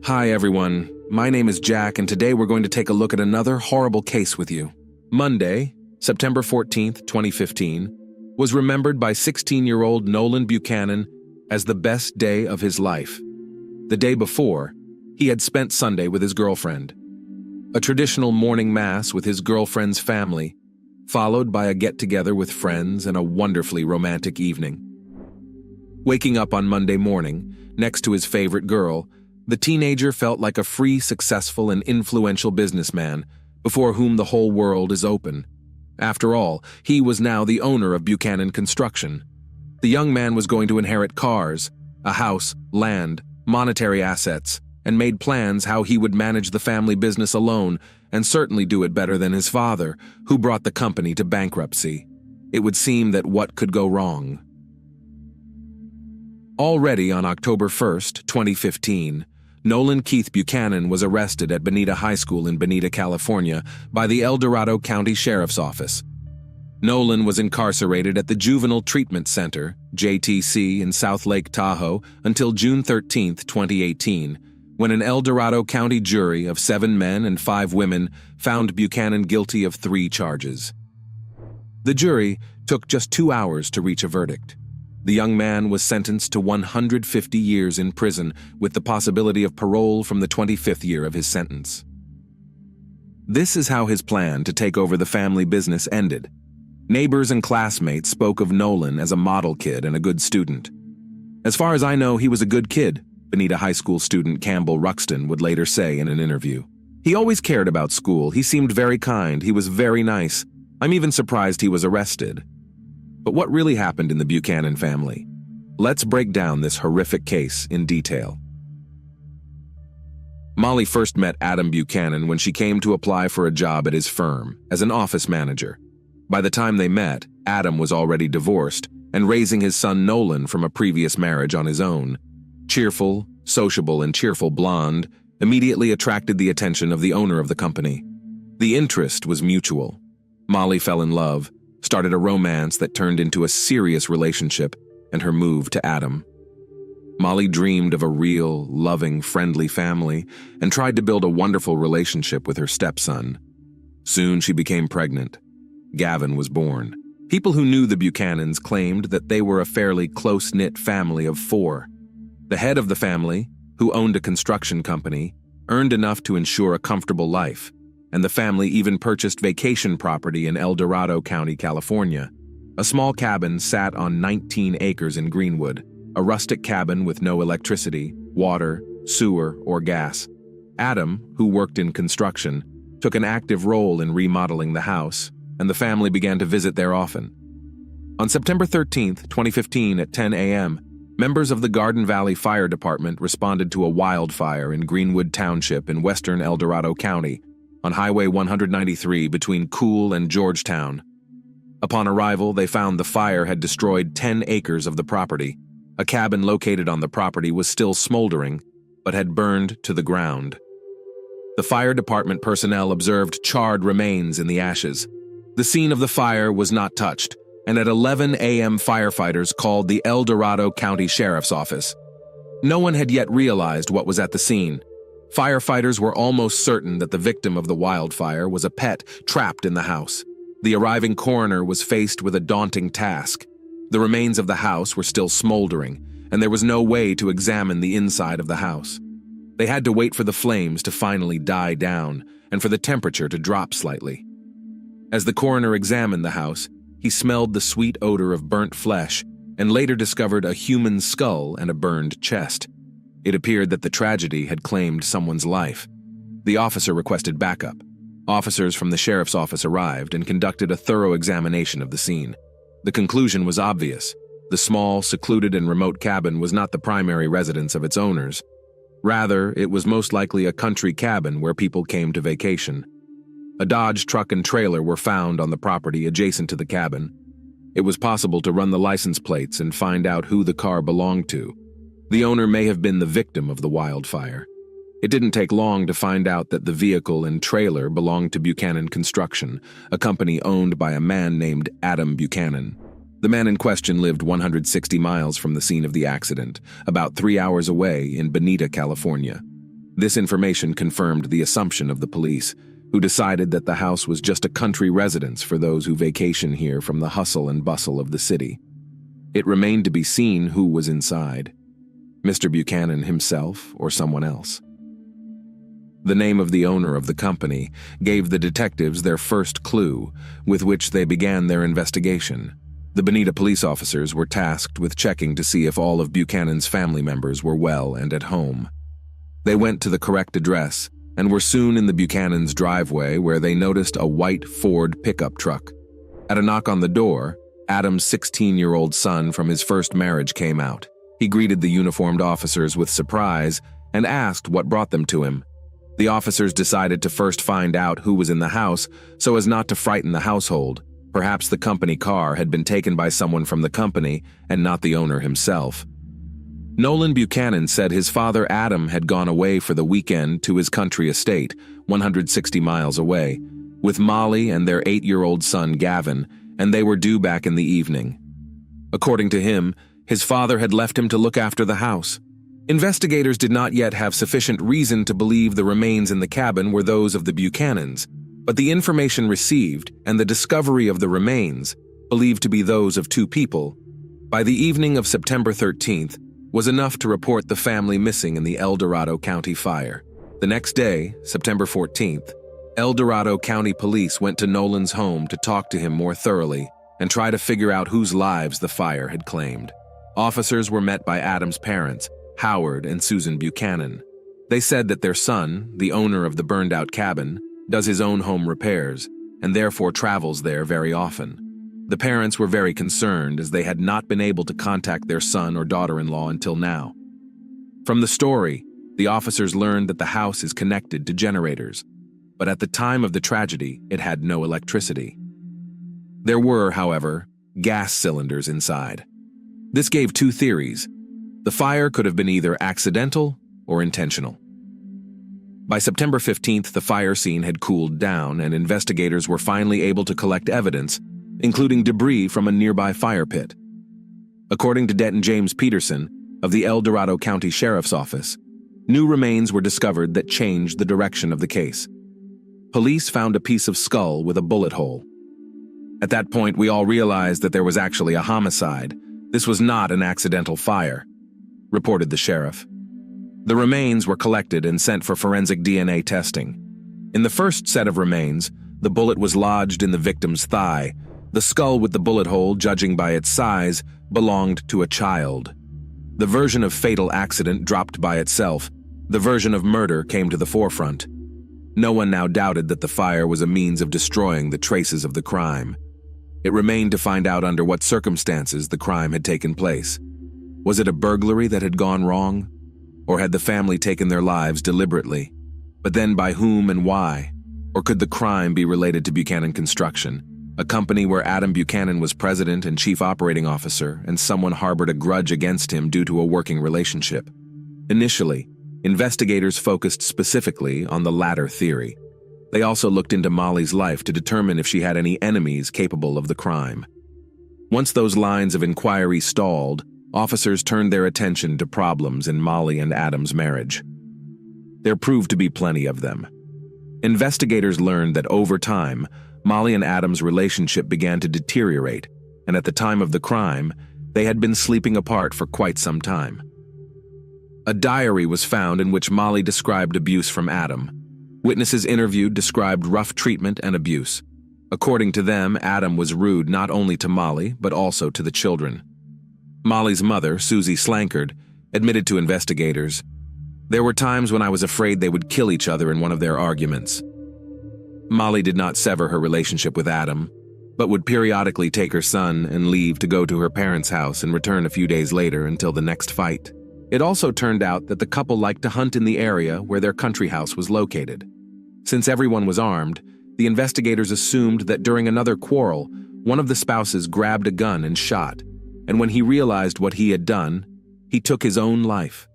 Hi everyone, my name is Jack and today we're going to take a look at another horrible case with you. Monday, September 14th, 2015, was remembered by 16-year-old Nolan Buchanan as the best day of his life. The day before, he had spent Sunday with his girlfriend. A traditional morning mass with his girlfriend's family, followed by a get-together with friends and a wonderfully romantic evening. Waking up on Monday morning, next to his favorite girl, the teenager felt like a free, successful, and influential businessman before whom the whole world is open. After all, he was now the owner of Buchanan Construction. The young man was going to inherit cars, a house, land, monetary assets, and made plans how he would manage the family business alone and certainly do it better than his father, who brought the company to bankruptcy. It would seem that what could go wrong? Already on October 1st, 2015, Nolan Keith Buchanan was arrested at Bonita High School in Bonita, California, by the El Dorado County Sheriff's Office. Nolan was incarcerated at the Juvenile Treatment Center, JTC, in South Lake Tahoe until June 13, 2018, when an El Dorado County jury of 7 men and 5 women found Buchanan guilty of 3 charges. The jury took just 2 hours to reach a verdict. The young man was sentenced to 150 years in prison with the possibility of parole from the 25th year of his sentence. This is how his plan to take over the family business ended. Neighbors and classmates spoke of Nolan as a model kid and a good student. "As far as I know, he was a good kid," Bonita High School student Campbell Ruxton would later say in an interview. "He always cared about school. He seemed very kind. He was very nice. I'm even surprised he was arrested." But what really happened in the Buchanan family? Let's break down this horrific case in detail. Molly first met Adam Buchanan when she came to apply for a job at his firm as an office manager. By the time they met, Adam was already divorced and raising his son Nolan from a previous marriage on his own. Cheerful, sociable, and cheerful blonde immediately attracted the attention of the owner of the company. The interest was mutual. Molly fell in love, started a romance that turned into a serious relationship, and her move to Adam. Molly dreamed of a real, loving, friendly family and tried to build a wonderful relationship with her stepson. Soon she became pregnant. Gavin was born. People who knew the Buchanans claimed that they were a fairly close-knit family of 4. The head of the family, who owned a construction company, earned enough to ensure a comfortable life, and the family even purchased vacation property in El Dorado County, California. A small cabin sat on 19 acres in Greenwood, a rustic cabin with no electricity, water, sewer, or gas. Adam, who worked in construction, took an active role in remodeling the house, and the family began to visit there often. On September 13, 2015 at 10 a.m., members of the Garden Valley Fire Department responded to a wildfire in Greenwood Township in western El Dorado County, on Highway 193 between Cool and Georgetown. Upon arrival, they found the fire had destroyed 10 acres of the property. A cabin located on the property was still smoldering, but had burned to the ground. The fire department personnel observed charred remains in the ashes. The scene of the fire was not touched, and at 11 a.m. firefighters called the El Dorado County Sheriff's Office. No one had yet realized what was at the scene. Firefighters were almost certain that the victim of the wildfire was a pet trapped in the house. The arriving coroner was faced with a daunting task. The remains of the house were still smoldering, and there was no way to examine the inside of the house. They had to wait for the flames to finally die down and for the temperature to drop slightly. As the coroner examined the house, he smelled the sweet odor of burnt flesh and later discovered a human skull and a burned chest. It appeared that the tragedy had claimed someone's life. The officer requested backup. Officers from the sheriff's office arrived and conducted a thorough examination of the scene. The conclusion was obvious. The small, secluded, and remote cabin was not the primary residence of its owners. Rather, it was most likely a country cabin where people came to vacation. A Dodge truck and trailer were found on the property adjacent to the cabin. It was possible to run the license plates and find out who the car belonged to. The owner may have been the victim of the wildfire. It didn't take long to find out that the vehicle and trailer belonged to Buchanan Construction, a company owned by a man named Adam Buchanan. The man in question lived 160 miles from the scene of the accident, about 3 hours away in Bonita, California. This information confirmed the assumption of the police, who decided that the house was just a country residence for those who vacation here from the hustle and bustle of the city. It remained to be seen who was inside, Mr. Buchanan himself or someone else. The name of the owner of the company gave the detectives their first clue, with which they began their investigation. The Bonita police officers were tasked with checking to see if all of Buchanan's family members were well and at home. They went to the correct address and were soon in the Buchanan's driveway, where they noticed a white Ford pickup truck. At a knock on the door, Adam's 16-year-old son from his first marriage came out. He greeted the uniformed officers with surprise and asked what brought them to him. The officers decided to first find out who was in the house so as not to frighten the household. Perhaps the company car had been taken by someone from the company and not the owner himself. Nolan Buchanan said his father Adam had gone away for the weekend to his country estate, 160 miles away, with Molly and their 8-year-old son Gavin, and they were due back in the evening. According to him, his father had left him to look after the house. Investigators did not yet have sufficient reason to believe the remains in the cabin were those of the Buchanans, but the information received and the discovery of the remains, believed to be those of 2 people, by the evening of September 13th, was enough to report the family missing in the El Dorado County fire. The next day, September 14th, El Dorado County Police went to Nolan's home to talk to him more thoroughly and try to figure out whose lives the fire had claimed. Officers were met by Adam's parents, Howard and Susan Buchanan. They said that their son, the owner of the burned-out cabin, does his own home repairs and therefore travels there very often. The parents were very concerned, as they had not been able to contact their son or daughter-in-law until now. From the story, the officers learned that the house is connected to generators, but at the time of the tragedy, it had no electricity. There were, however, gas cylinders inside. This gave 2 theories. The fire could have been either accidental or intentional. By September 15th, the fire scene had cooled down, and investigators were finally able to collect evidence, including debris from a nearby fire pit. According to Denton James Peterson of the El Dorado County Sheriff's Office, new remains were discovered that changed the direction of the case. Police found a piece of skull with a bullet hole. At that point, we all realized that there was actually a homicide. This was not an accidental fire, reported the sheriff. The remains were collected and sent for forensic DNA testing. In the first set of remains, the bullet was lodged in the victim's thigh. The skull with the bullet hole, judging by its size, belonged to a child. The version of fatal accident dropped by itself. The version of murder came to the forefront. No one now doubted that the fire was a means of destroying the traces of the crime. It remained to find out under what circumstances the crime had taken place. Was it a burglary that had gone wrong? Or had the family taken their lives deliberately? But then by whom and why? Or could the crime be related to Buchanan Construction, a company where Adam Buchanan was president and chief operating officer, and someone harbored a grudge against him due to a working relationship? Initially, investigators focused specifically on the latter theory. They also looked into Molly's life to determine if she had any enemies capable of the crime. Once those lines of inquiry stalled, officers turned their attention to problems in Molly and Adam's marriage. There proved to be plenty of them. Investigators learned that over time, Molly and Adam's relationship began to deteriorate, and at the time of the crime, they had been sleeping apart for quite some time. A diary was found in which Molly described abuse from Adam. Witnesses interviewed described rough treatment and abuse. According to them, Adam was rude not only to Molly, but also to the children. Molly's mother, Susie Slankard, admitted to investigators, "There were times when I was afraid they would kill each other in one of their arguments." Molly did not sever her relationship with Adam, but would periodically take her son and leave to go to her parents' house and return a few days later until the next fight. It also turned out that the couple liked to hunt in the area where their country house was located. Since everyone was armed, the investigators assumed that during another quarrel, one of the spouses grabbed a gun and shot, and when he realized what he had done, he took his own life.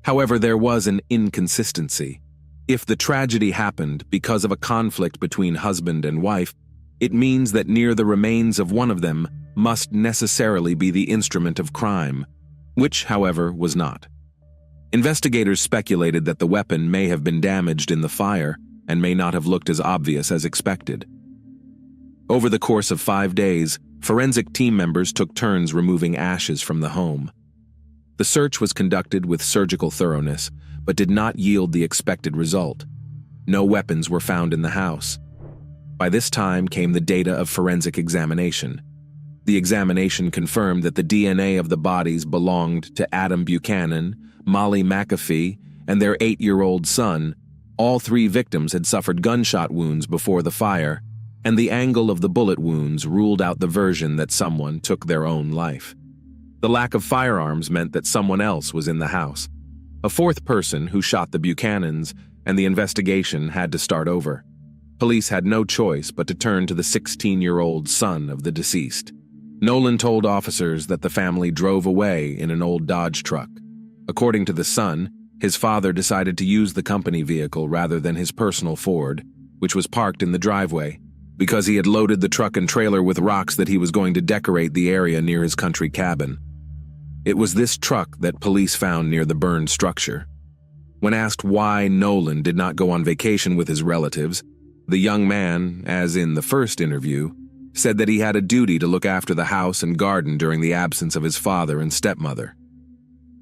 However, there was an inconsistency. If the tragedy happened because of a conflict between husband and wife, it means that near the remains of one of them must necessarily be the instrument of crime, which, however, was not. Investigators speculated that the weapon may have been damaged in the fire and may not have looked as obvious as expected. Over the course of 5 days, forensic team members took turns removing ashes from the home. The search was conducted with surgical thoroughness, but did not yield the expected result. No weapons were found in the house. By this time came the data of forensic examination. The examination confirmed that the DNA of the bodies belonged to Adam Buchanan, Molly McAfee, and their 8-year-old son. All 3 victims had suffered gunshot wounds before the fire, and the angle of the bullet wounds ruled out the version that someone took their own life. The lack of firearms meant that someone else was in the house, a 4th person who shot the Buchanans, and the investigation had to start over. Police had no choice but to turn to the 16-year-old son of the deceased. Nolan told officers that the family drove away in an old Dodge truck. According to the son, his father decided to use the company vehicle rather than his personal Ford, which was parked in the driveway, because he had loaded the truck and trailer with rocks that he was going to decorate the area near his country cabin. It was this truck that police found near the burned structure. When asked why Nolan did not go on vacation with his relatives, the young man, as in the first interview, said that he had a duty to look after the house and garden during the absence of his father and stepmother.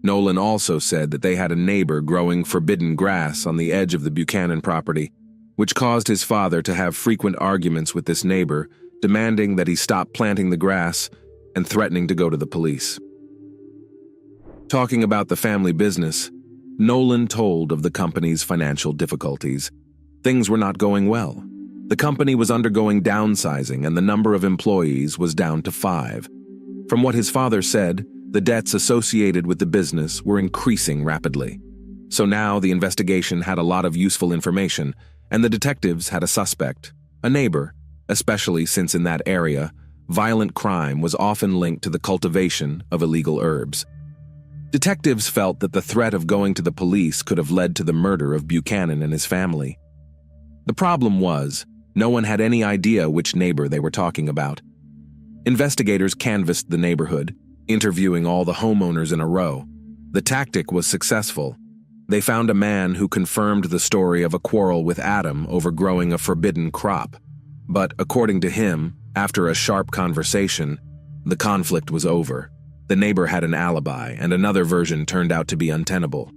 Nolan also said that they had a neighbor growing forbidden grass on the edge of the Buchanan property, which caused his father to have frequent arguments with this neighbor, demanding that he stop planting the grass and threatening to go to the police. Talking about the family business, Nolan told of the company's financial difficulties. Things were not going well. The company was undergoing downsizing and the number of employees was down to 5. From what his father said, the debts associated with the business were increasing rapidly. So now the investigation had a lot of useful information, and the detectives had a suspect, a neighbor, especially since in that area, violent crime was often linked to the cultivation of illegal herbs. Detectives felt that the threat of going to the police could have led to the murder of Buchanan and his family. The problem was, no one had any idea which neighbor they were talking about. Investigators canvassed the neighborhood, interviewing all the homeowners in a row. The tactic was successful. They found a man who confirmed the story of a quarrel with Adam over growing a forbidden crop. But according to him, after a sharp conversation, the conflict was over. The neighbor had an alibi, and another version turned out to be untenable.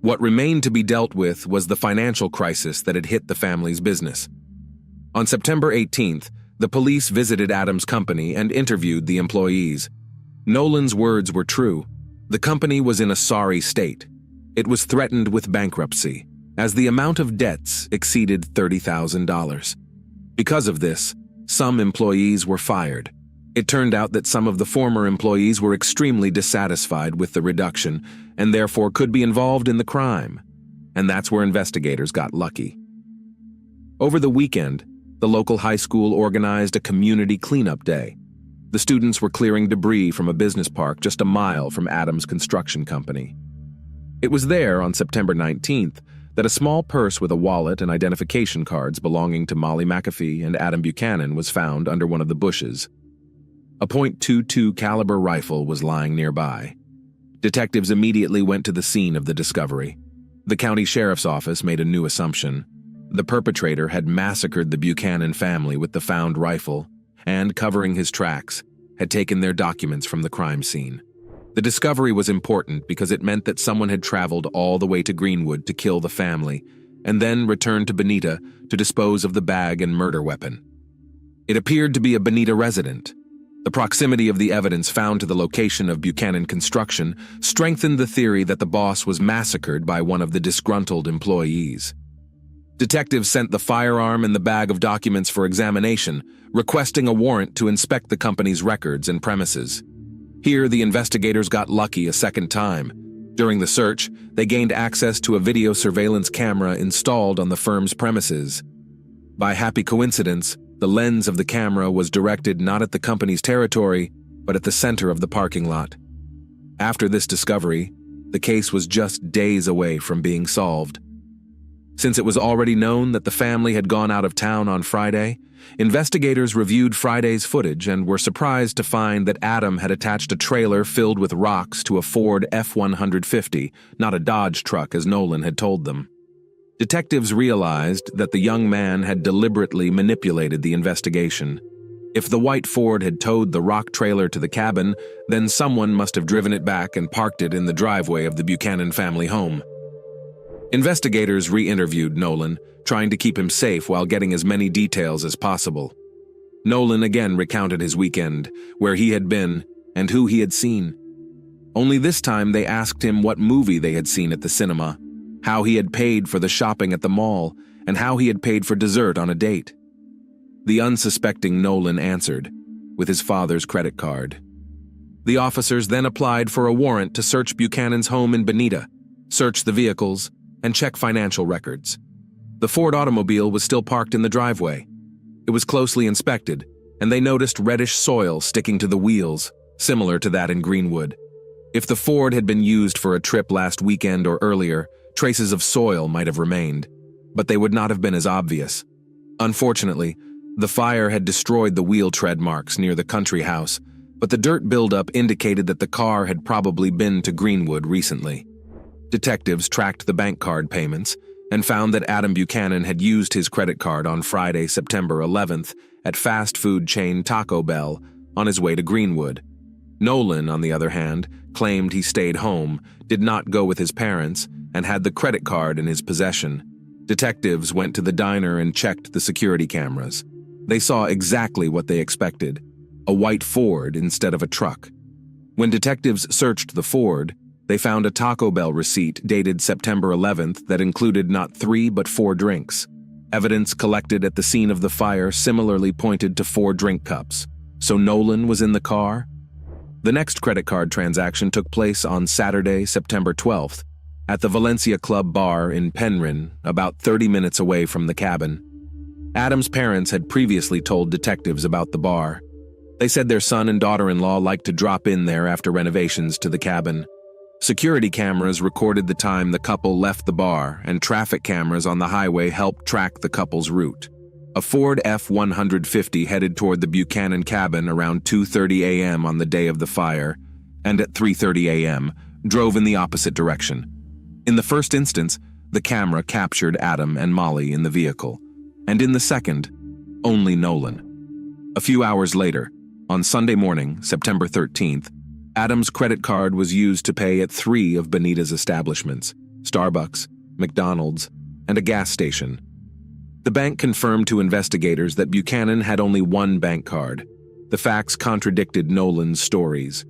What remained to be dealt with was the financial crisis that had hit the family's business. On September 18th, the police visited Adam's company and interviewed the employees. Nolan's words were true. The company was in a sorry state. It was threatened with bankruptcy, as the amount of debts exceeded $30,000. Because of this, some employees were fired. It turned out that some of the former employees were extremely dissatisfied with the reduction and therefore could be involved in the crime. And that's where investigators got lucky. Over the weekend, the local high school organized a community cleanup day. The students were clearing debris from a business park just a mile from Adam's construction company. It was there on September 19th that a small purse with a wallet and identification cards belonging to Molly McAfee and Adam Buchanan was found under one of the bushes. A .22 caliber rifle was lying nearby. Detectives immediately went to the scene of the discovery. The county sheriff's office made a new assumption. The perpetrator had massacred the Buchanan family with the found rifle and, covering his tracks, had taken their documents from the crime scene. The discovery was important because it meant that someone had traveled all the way to Greenwood to kill the family and then returned to Bonita to dispose of the bag and murder weapon. It appeared to be a Bonita resident. The proximity of the evidence found to the location of Buchanan construction strengthened the theory that the boss was massacred by one of the disgruntled employees. Detectives sent the firearm and the bag of documents for examination, requesting a warrant to inspect the company's records and premises. Here, the investigators got lucky a second time. During the search, they gained access to a video surveillance camera installed on the firm's premises. By happy coincidence, the lens of the camera was directed not at the company's territory, but at the center of the parking lot. After this discovery, the case was just days away from being solved. Since it was already known that the family had gone out of town on Friday, investigators reviewed Friday's footage and were surprised to find that Adam had attached a trailer filled with rocks to a Ford F-150, not a Dodge truck as Nolan had told them. Detectives realized that the young man had deliberately manipulated the investigation. If the white Ford had towed the rock trailer to the cabin, then someone must have driven it back and parked it in the driveway of the Buchanan family home. Investigators re-interviewed Nolan, trying to keep him safe while getting as many details as possible. Nolan again recounted his weekend, where he had been, and who he had seen. Only this time they asked him what movie they had seen at the cinema, how he had paid for the shopping at the mall, and how he had paid for dessert on a date. The unsuspecting Nolan answered, with his father's credit card. The officers then applied for a warrant to search Buchanan's home in Bonita, search the vehicles, and check financial records. The Ford automobile was still parked in the driveway. It was closely inspected, and they noticed reddish soil sticking to the wheels, similar to that in Greenwood. If the Ford had been used for a trip last weekend or earlier, traces of soil might have remained, but they would not have been as obvious. Unfortunately, the fire had destroyed the wheel tread marks near the country house, but the dirt buildup indicated that the car had probably been to Greenwood recently. Detectives tracked the bank card payments and found that Adam Buchanan had used his credit card on Friday, September 11th, at fast food chain Taco Bell on his way to Greenwood. Nolan, on the other hand, claimed he stayed home, did not go with his parents, and had the credit card in his possession. Detectives went to the diner and checked the security cameras. They saw exactly what they expected, a white Ford instead of a truck. When detectives searched the Ford, they found a Taco Bell receipt dated September 11th that included not 3 but 4 drinks. Evidence collected at the scene of the fire similarly pointed to 4 drink cups. So Nolan was in the car? The next credit card transaction took place on Saturday, September 12th, at the Valencia Club bar in Penryn, about 30 minutes away from the cabin. Adam's parents had previously told detectives about the bar. They said their son and daughter-in-law liked to drop in there after renovations to the cabin. Security cameras recorded the time the couple left the bar, and traffic cameras on the highway helped track the couple's route. A Ford F-150 headed toward the Buchanan cabin around 2:30 a.m. on the day of the fire, and at 3:30 a.m. drove in the opposite direction. In the first instance, the camera captured Adam and Molly in the vehicle, and in the second, only Nolan. A few hours later, on Sunday morning, September 13th, Adam's credit card was used to pay at 3 of Bonita's establishments, Starbucks, McDonald's, and a gas station. The bank confirmed to investigators that Buchanan had only 1 bank card. The facts contradicted Nolan's stories.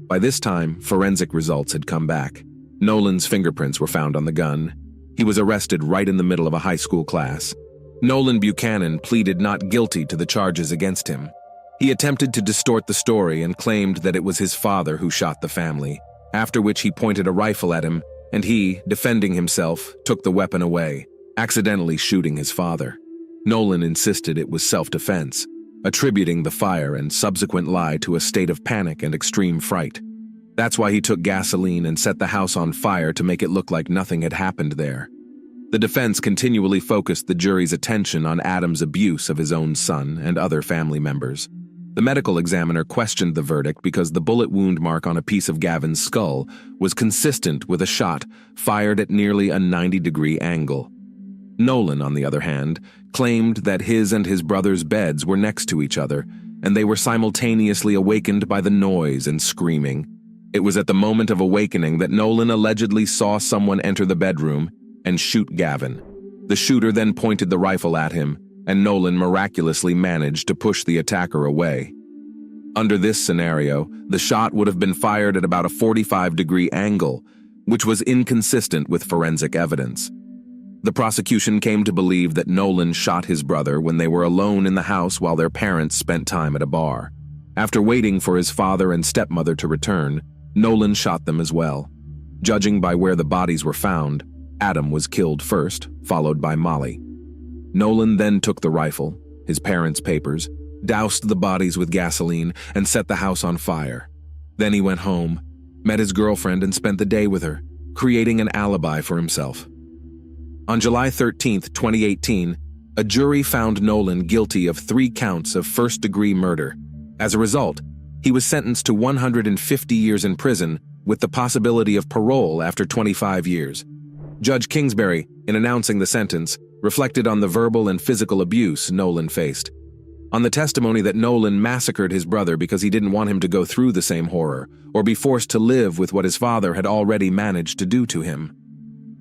By this time, forensic results had come back. Nolan's fingerprints were found on the gun. He was arrested right in the middle of a high school class. Nolan Buchanan pleaded not guilty to the charges against him. He attempted to distort the story and claimed that it was his father who shot the family, after which he pointed a rifle at him, and he, defending himself, took the weapon away, accidentally shooting his father. Nolan insisted it was self-defense, attributing the fire and subsequent lie to a state of panic and extreme fright. That's why he took gasoline and set the house on fire to make it look like nothing had happened there. The defense continually focused the jury's attention on Adam's abuse of his own son and other family members. The medical examiner questioned the verdict because the bullet wound mark on a piece of Gavin's skull was consistent with a shot fired at nearly a 90-degree angle. Nolan, on the other hand, claimed that his and his brother's beds were next to each other, and they were simultaneously awakened by the noise and screaming. It was at the moment of awakening that Nolan allegedly saw someone enter the bedroom and shoot Gavin. The shooter then pointed the rifle at him, and Nolan miraculously managed to push the attacker away. Under this scenario, the shot would have been fired at about a 45-degree angle, which was inconsistent with forensic evidence. The prosecution came to believe that Nolan shot his brother when they were alone in the house while their parents spent time at a bar. After waiting for his father and stepmother to return, Nolan shot them as well. Judging by where the bodies were found, Adam was killed first, followed by Molly. Nolan then took the rifle, his parents' papers, doused the bodies with gasoline, and set the house on fire. Then he went home, met his girlfriend, and spent the day with her, creating an alibi for himself. On July 13, 2018, a jury found Nolan guilty of 3 counts of first-degree murder. As a result, he was sentenced to 150 years in prison with the possibility of parole after 25 years. Judge Kingsbury, in announcing the sentence, reflected on the verbal and physical abuse Nolan faced. On the testimony that Nolan massacred his brother because he didn't want him to go through the same horror or be forced to live with what his father had already managed to do to him.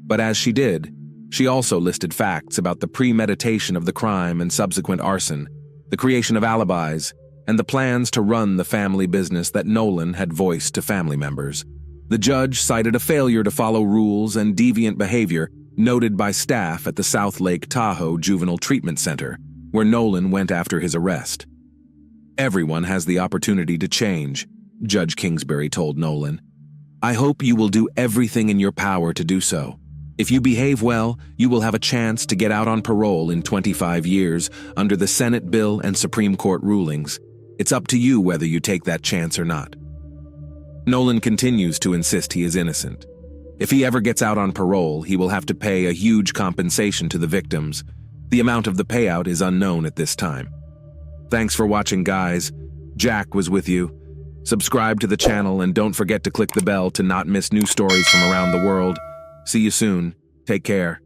But as she did, she also listed facts about the premeditation of the crime and subsequent arson, the creation of alibis, and the plans to run the family business that Nolan had voiced to family members. The judge cited a failure to follow rules and deviant behavior noted by staff at the South Lake Tahoe Juvenile Treatment Center, where Nolan went after his arrest. "Everyone has the opportunity to change," Judge Kingsbury told Nolan. "I hope you will do everything in your power to do so. If you behave well, you will have a chance to get out on parole in 25 years under the Senate bill and Supreme Court rulings. It's up to you whether you take that chance or not." Nolan continues to insist he is innocent. If he ever gets out on parole, he will have to pay a huge compensation to the victims. The amount of the payout is unknown at this time. Thanks for watching, guys. Jack was with you. Subscribe to the channel and don't forget to click the bell to not miss new stories from around the world. See you soon. Take care.